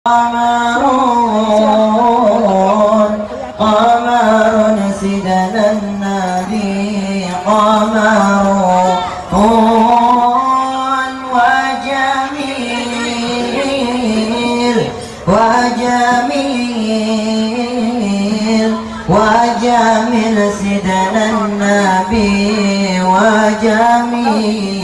قمر قمر سيدنا النبي قمر وجميل وجميل وجميل سيدنا النبي وجميل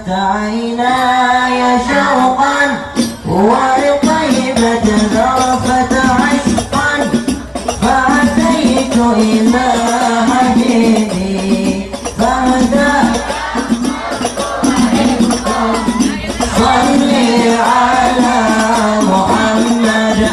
عيناي شوقا ولطيبة ذرفت عشقا فأتيت إلى حبيبي فهدى صلي على محمد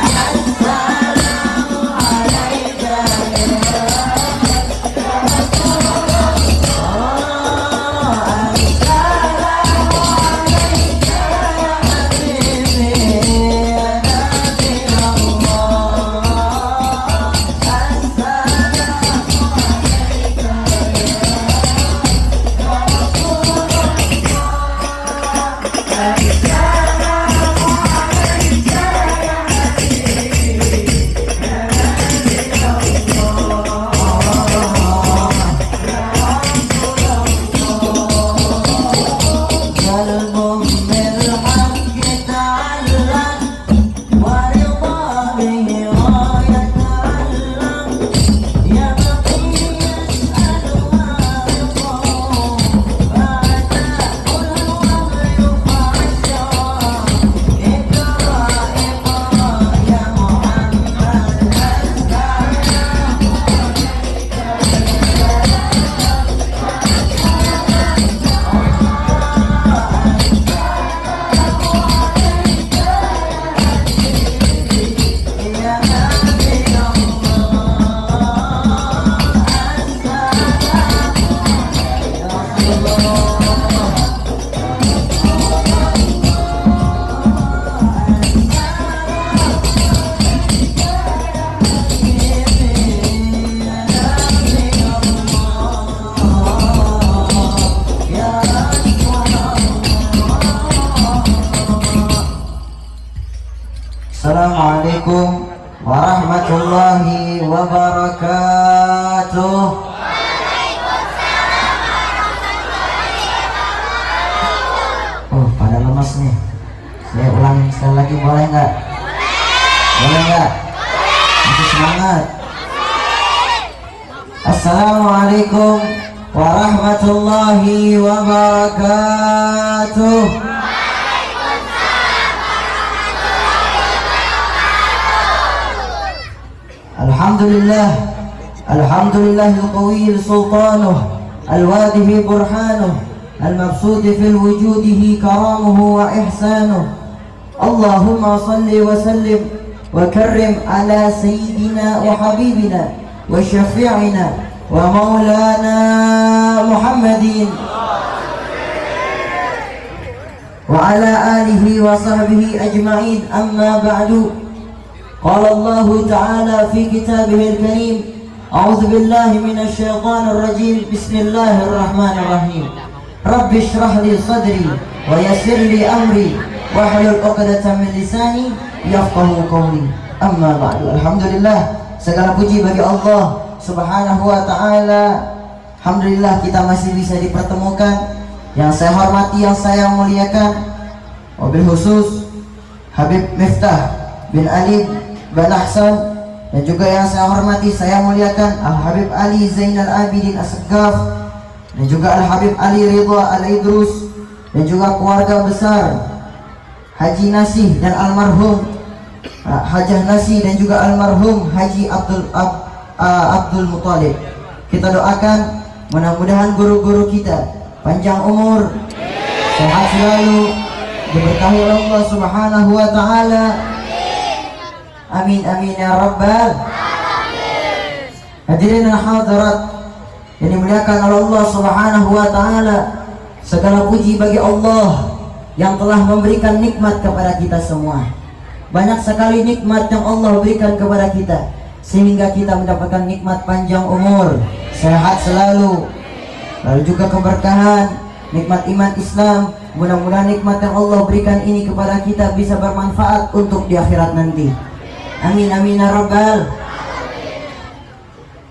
السلام عليك Assalamualaikum warahmatullahi wabarakatuh. lemas nih. Saya ulang sekali lagi, boleh nggak? Boleh nggak? Masih semangat. Assalamualaikum warahmatullahi wabarakatuh. Alhamdulillah, alhamdulillahil qawiyil sultanuh, al-wadihi burhanuh, al-mabsudi fil wujudihi karamuhu wa ihsanuh. Allahumma salli wa sallim wa karrim ala sayyidina wa habibina wa syafi'ina wa maulana Muhammadin wa ala alihi wa sahbihi ajma'in, amma ba'du. Qala Allah Ta'ala fi kitabihil karim, a'udzu billahi minasy syaithanir rajim, bismillahirrahmanirrahim. Rabbi shrah li sadri wa yassir li amri wahlul 'uqdatam min lisani yafqahu qawli. Amma ba'du. Alhamdulillah, segala puji bagi Allah Subhanahu wa Ta'ala. Alhamdulillah kita masih bisa dipertemukan. Yang saya hormati, yang saya muliakan, wabil khusus Habib Miftah bin Ali bin Ahsan, dan juga yang saya hormati, saya muliakan Al-Habib Ali Zainal Abidin As-Saqqaf, dan juga Al-Habib Ali Ridha Al-Idrus, dan juga keluarga besar Haji Nasih dan almarhum Hajah Nasih, dan juga almarhum Haji Abdul Muttalib. Kita doakan mudah-mudahan guru-guru kita panjang umur, sehat selalu, diberkahi oleh Allah Subhanahu wa Ta'ala. Amin amin ya rabbal alamin. Hadirin dan hadirat yang dimuliakan oleh Allah Subhanahu wa Ta'ala, segala puji bagi Allah yang telah memberikan nikmat kepada kita semua. Banyak sekali nikmat yang Allah berikan kepada kita, sehingga kita mendapatkan nikmat panjang umur, sehat selalu, lalu juga keberkahan, nikmat iman Islam. Mudah-mudahan nikmat yang Allah berikan ini kepada kita bisa bermanfaat untuk di akhirat nanti. Amin amin ya rabbal.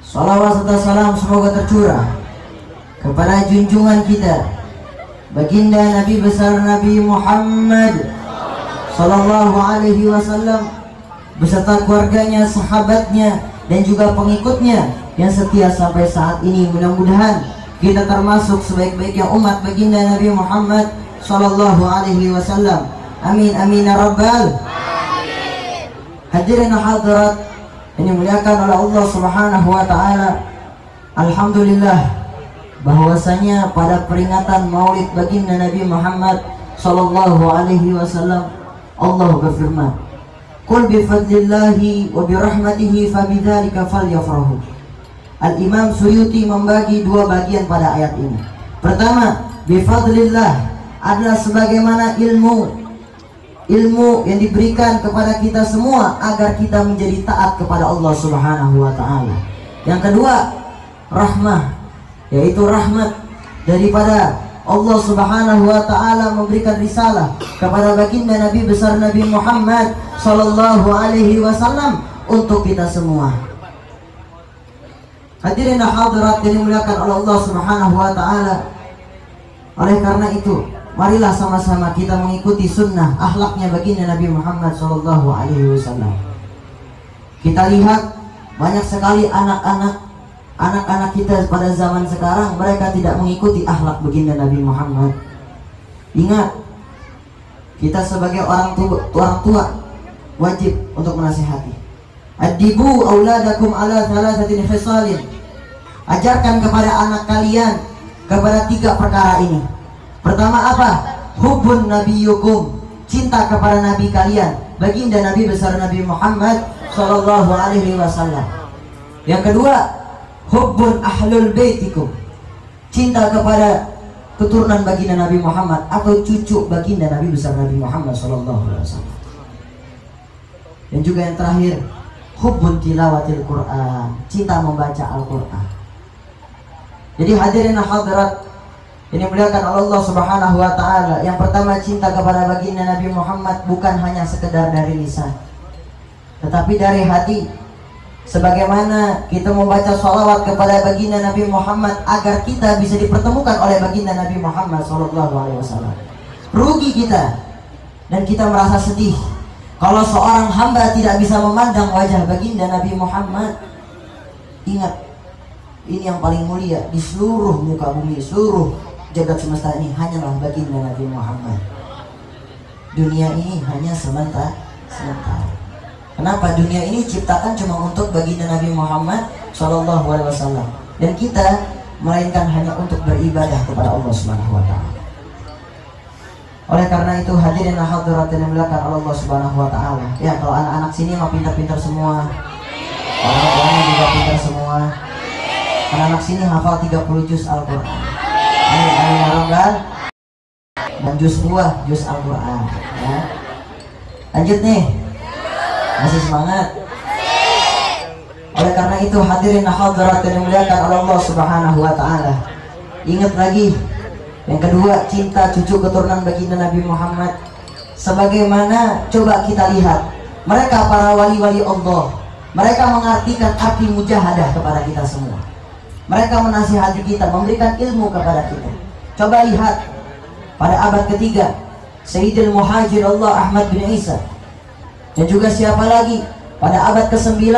Salawat serta salam semoga tercurah kepada junjungan kita, baginda Nabi besar Nabi Muhammad sallallahu alaihi wasallam, beserta keluarganya, sahabatnya, dan juga pengikutnya yang setia sampai saat ini. Mudah-mudahan kita termasuk sebaik-baiknya umat baginda Nabi Muhammad sallallahu alaihi wasallam. Amin amin ya rabbal. Hadirin hadirat ini muliakan oleh Allah Subhanahu wa Ta'ala. Alhamdulillah bahwasanya pada peringatan Maulid baginda Nabi Muhammad sallallahu alaihi wasallam, Allah berfirman, "Qul bi fadlillahi wa bi rahmatihi fabidzalika falyafrahu." Al-Imam Suyuti membagi dua bagian pada ayat ini. Pertama, bi fadlillah adalah sebagaimana ilmu yang diberikan kepada kita semua agar kita menjadi taat kepada Allah Subhanahu wa Ta'ala. Yang kedua, rahmah, yaitu rahmat daripada Allah Subhanahu wa Ta'ala memberikan risalah kepada baginda Nabi besar Nabi Muhammad sallallahu alaihi wasallam untuk kita semua. Hadirin hadirat yang dimuliakan oleh Allah Subhanahu wa Ta'ala. Oleh karena itu, marilah sama-sama kita mengikuti sunnah akhlaknya baginda Nabi Muhammad sallallahu alaihi wasallam. Kita lihat banyak sekali anak-anak kita pada zaman sekarang, mereka tidak mengikuti akhlak baginda Nabi Muhammad. Ingat, kita sebagai orang tua wajib untuk menasihati. Adibu auladakum ala thalathatin khisalin. Ajarkan kepada anak kalian kepada tiga perkara ini. Pertama apa? Hubbun nabiyyukum, cinta kepada nabi kalian, baginda Nabi besar Nabi Muhammad sallallahu alaihi wasallam. Yang kedua, hubbun ahlul baitikum, cinta kepada keturunan baginda Nabi Muhammad atau cucu baginda Nabi besar Nabi Muhammad sallallahu alaihi wasallam. Dan juga yang terakhir, hubbun tilawatil Quran, cinta membaca Al-Quran. Jadi hadirin hadirat ini muliakan Allah Subhanahu wa Ta'ala. Yang pertama, cinta kepada baginda Nabi Muhammad bukan hanya sekedar dari lisan, tetapi dari hati. Sebagaimana kita membaca sholawat kepada baginda Nabi Muhammad agar kita bisa dipertemukan oleh baginda Nabi Muhammad SAW. rugi kita dan kita merasa sedih kalau seorang hamba tidak bisa memandang wajah baginda Nabi Muhammad. Ingat, ini yang paling mulia di seluruh muka bumi, seluruh jagat semesta ini hanyalah baginda Nabi Muhammad. Dunia ini hanya sementara. Kenapa? Dunia ini ciptakan cuma untuk baginda Nabi Muhammad Shallallahu Alaihi Wasallam, dan kita melainkan hanya untuk beribadah kepada Allah Subhanahu Wa Taala. Oleh karena itu hadirin hadirat yang dimuliakan Allah Subhanahu Wa Taala. Ya, kalau anak-anak sini mah pintar-pintar semua, orang tuanya juga pintar semua. Anak-anak sini hafal 30 juz Al-Quran. Amin ya Rabbal. Dan juz buah, juz Al-Quran. Ya. Lanjut nih. Masih semangat? Oleh karena itu hadirin hadirat yang dimuliakan Allah Subhanahu Wa Taala. Ingat lagi, yang kedua, cinta cucu keturunan baginda Nabi Muhammad. Sebagaimana coba kita lihat, mereka para wali-wali Allah, mereka mengartikan arti mujahadah kepada kita semua. Mereka menasihati kita, memberikan ilmu kepada kita. Coba lihat pada abad ketiga, Sayyidul Muhajir Allah Ahmad bin Isa. Dan juga siapa lagi pada abad ke-9,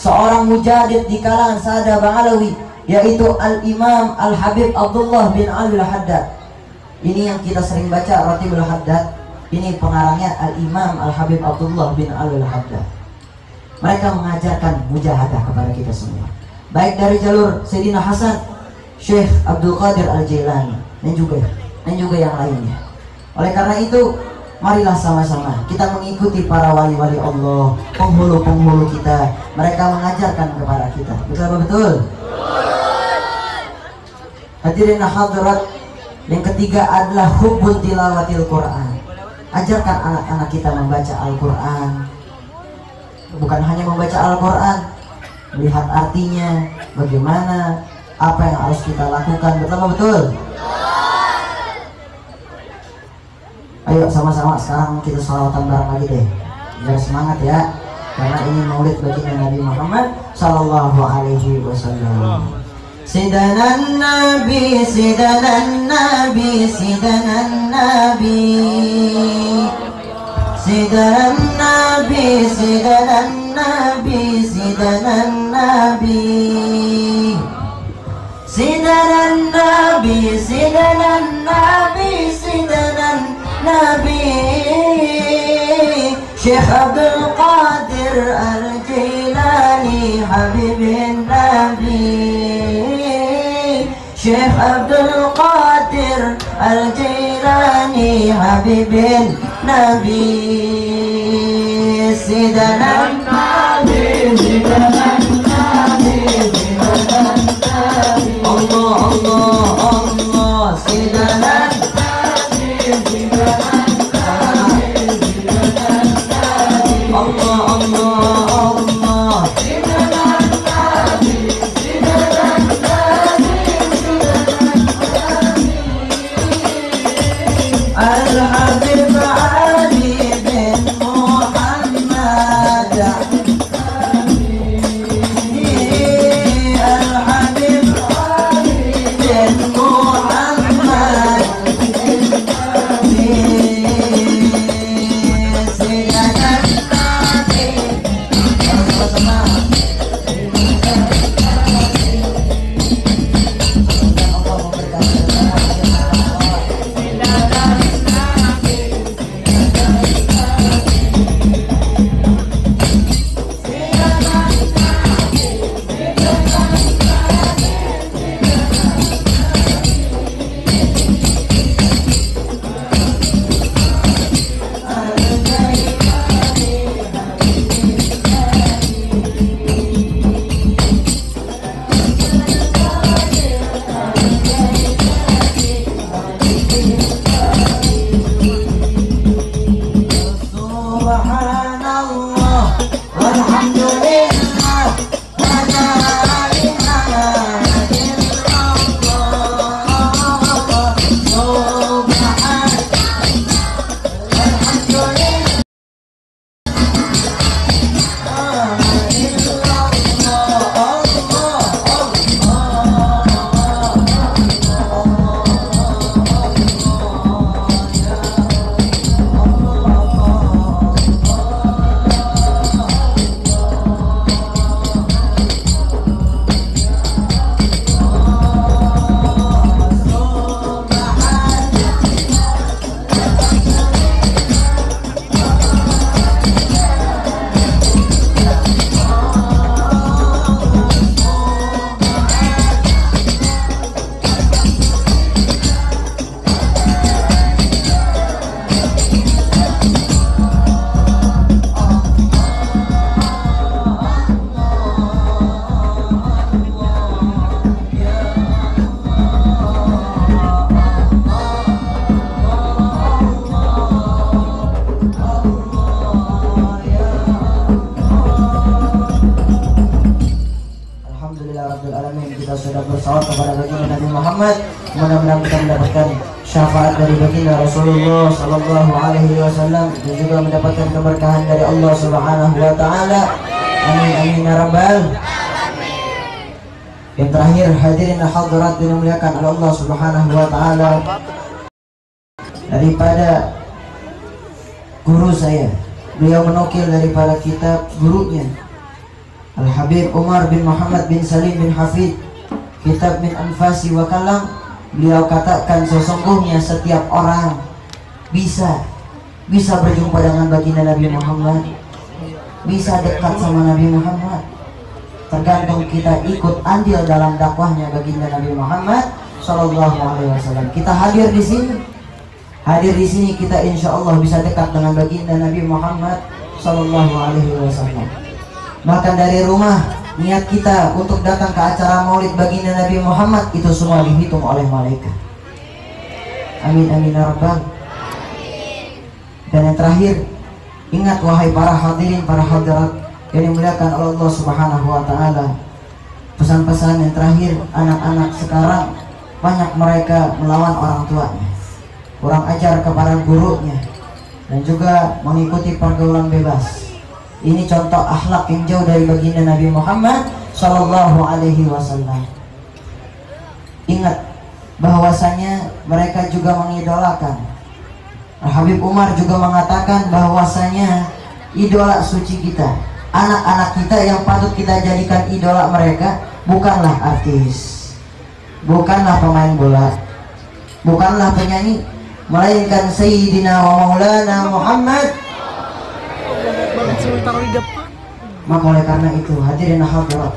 seorang mujahid di kalangan Sahadah Ba'alawi, yaitu Al-Imam Al-Habib Abdullah bin Al-Haddad. Ini yang kita sering baca, Ratibul Haddad. Ini pengarangnya Al-Imam Al-Habib Abdullah bin Al-Haddad. Mereka mengajarkan mujahadah kepada kita semua, baik dari jalur Sayyidina Hasan, Syekh Abdul Qadir Al-Jailani, dan juga yang lainnya. Oleh karena itu, marilah sama-sama kita mengikuti para wali-wali Allah, penghulu-penghulu kita. Mereka mengajarkan kepada kita. Betul? Hadirin hadirat, yang ketiga adalah hubbun tilawatil Quran. Ajarkan anak-anak kita membaca Al-Quran. Bukan hanya membaca Al-Quran, melihat artinya, bagaimana, apa yang harus kita lakukan. Betul? Ayo sama-sama sekarang kita sholawatan bareng lagi deh, biar semangat ya, karena ini maulid baginda Nabi Muhammad Sallallahu Alaihi Wasallam. Sidanan Nabi, Sidanan Nabi, Sidanan Nabi, Sidanan Nabi, Sidanan Nabi, Sidanan Nabi, Sidanan Nabi, Sidanan Nabi, Sidanan Nabi, Syekh Abdul Qadir Al-Jailani Habibin Nabi, Syekh Abdul Qadir Al-Jailani Habibin Nabi, Sidanan Nabi, Sidanan Nabi, Sidanan Nabi, Allah, Allah, Allah, Sidanan Nabi, Sidanan Nabi, Sidanan Nabi, Allah, Allah, Allah, Sidanan Nabi, Sidanan Nabi, Sidanan Nabi, Al-Habib Ali bin Muhammad, wasallam, kita mendapatkan syafaat dari baginda Rasulullah sallallahu alaihi wasallam, dan juga mendapatkan keberkahan dari Allah Subhanahu wa taala. Amin amin ya rabbal. Yang terakhir, hadirin dan hadirat dimuliakan oleh Allah Subhanahu wa taala, daripada guru saya, beliau menukil daripada kitab gurunya Al-Habib Umar bin Muhammad bin Salim bin Hafid, kitab Min Anfasi wa Kalam. Beliau katakan sesungguhnya setiap orang bisa berjumpa dengan baginda Nabi Muhammad, bisa dekat sama Nabi Muhammad, tergantung kita ikut andil dalam dakwahnya baginda Nabi Muhammad sallallahu alaihi wasallam. Kita hadir di sini kita insya Allah bisa dekat dengan baginda Nabi Muhammad sallallahu alaihi wasallam. Bahkan dari rumah niat kita untuk datang ke acara maulid baginda Nabi Muhammad itu semua dihitung oleh malaikat. Amin amin ya rabbal. Dan yang terakhir, ingat wahai para hadirin, para hadirat yang dimuliakan oleh Allah Subhanahu wa taala, pesan-pesan yang terakhir, anak-anak sekarang banyak mereka melawan orang tuanya, kurang ajar kepada gurunya, dan juga mengikuti pergaulan bebas. Ini contoh akhlak yang jauh dari baginda Nabi Muhammad sallallahu alaihi wasallam. Ingat bahwasanya mereka juga mengidolakan. Habib Umar juga mengatakan bahwasanya idola suci kita, anak-anak kita yang patut kita jadikan idola mereka, bukanlah artis, bukanlah pemain bola, bukanlah penyanyi, melainkan Sayyidina wa Maulana Muhammad. Maka oleh karena itu, hadirin hadirat,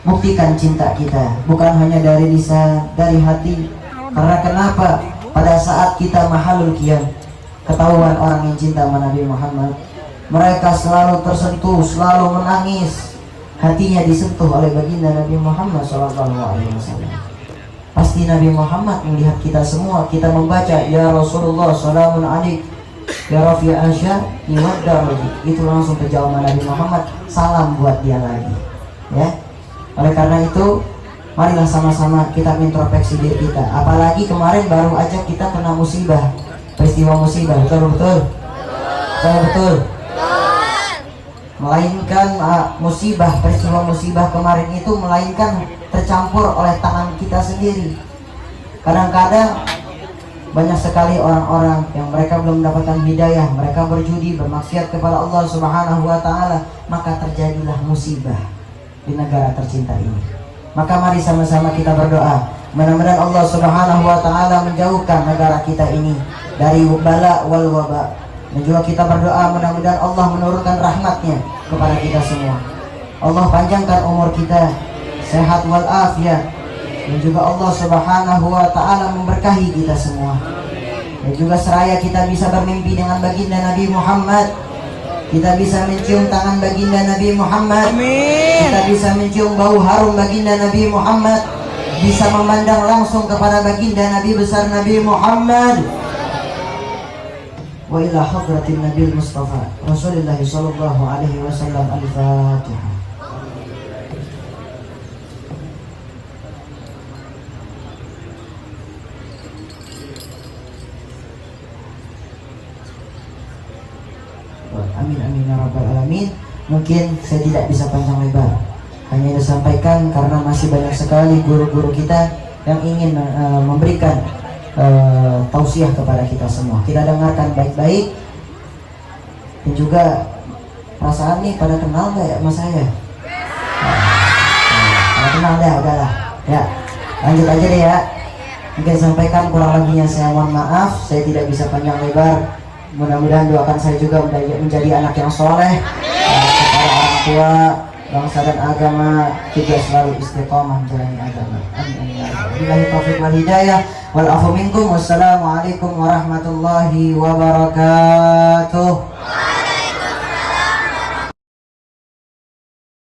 buktikan cinta kita bukan hanya dari lisan, dari hati. Karena kenapa? Pada saat kita mahalul qiyam, ketahuan orang yang cinta sama Nabi Muhammad, mereka selalu tersentuh, selalu menangis, hatinya disentuh oleh baginda Nabi Muhammad SAW. Pasti Nabi Muhammad melihat kita semua, kita membaca ya Rasulullah salamun alaik ya Rafi Asya niwadda lagi, itu langsung kejauhan Nabi Muhammad, salam buat dia lagi ya. Oleh karena itu, marilah sama-sama kita introspeksi diri kita. Apalagi kemarin baru aja kita kena musibah, peristiwa musibah, betul? Melainkan musibah, peristiwa musibah kemarin itu melainkan tercampur oleh tangan kita sendiri. Kadang-kadang banyak sekali orang-orang yang mereka belum mendapatkan hidayah, mereka berjudi, bermaksiat kepada Allah Subhanahu wa taala, maka terjadilah musibah di negara tercinta ini. Maka mari sama-sama kita berdoa, mudah-mudahan Allah Subhanahu wa taala menjauhkan negara kita ini dari bala wal waba. Dan juga kita berdoa mudah-mudahan Allah menurunkan rahmatnya kepada kita semua. Allah panjangkan umur kita, sehat wal afiat, dan juga Allah Subhanahu wa taala memberkahi kita semua. Dan juga seraya kita bisa bermimpi dengan baginda Nabi Muhammad, kita bisa mencium tangan baginda Nabi Muhammad, kita bisa mencium bau harum baginda Nabi Muhammad, bisa memandang langsung kepada baginda Nabi besar Nabi Muhammad. Wa ila hadratin Nabi Mustafa Rasulullah sallallahu alaihi wasallam. Al-Fatihah. Amin amin ya rabbal alamin. Mungkin saya tidak bisa panjang lebar, hanya disampaikan karena masih banyak sekali guru-guru kita yang ingin memberikan tausiah kepada kita semua. Kita dengarkan baik-baik. Dan juga perasaan nih pada kenal nggak ya sama saya? Kalau kenal dah, udahlah ya, lanjut aja deh ya. Mungkin sampaikan, kurang lebihnya saya mohon maaf, saya tidak bisa panjang lebar. Mudah-mudahan doakan saya juga menjadi anak yang soleh, kepada orang tua, bangsa dan agama, juga selalu istiqomah menjalani agama. Amin. Billahi taufiq wal hidayah wal afu minkum. Wassalamualaikum warahmatullahi wabarakatuh.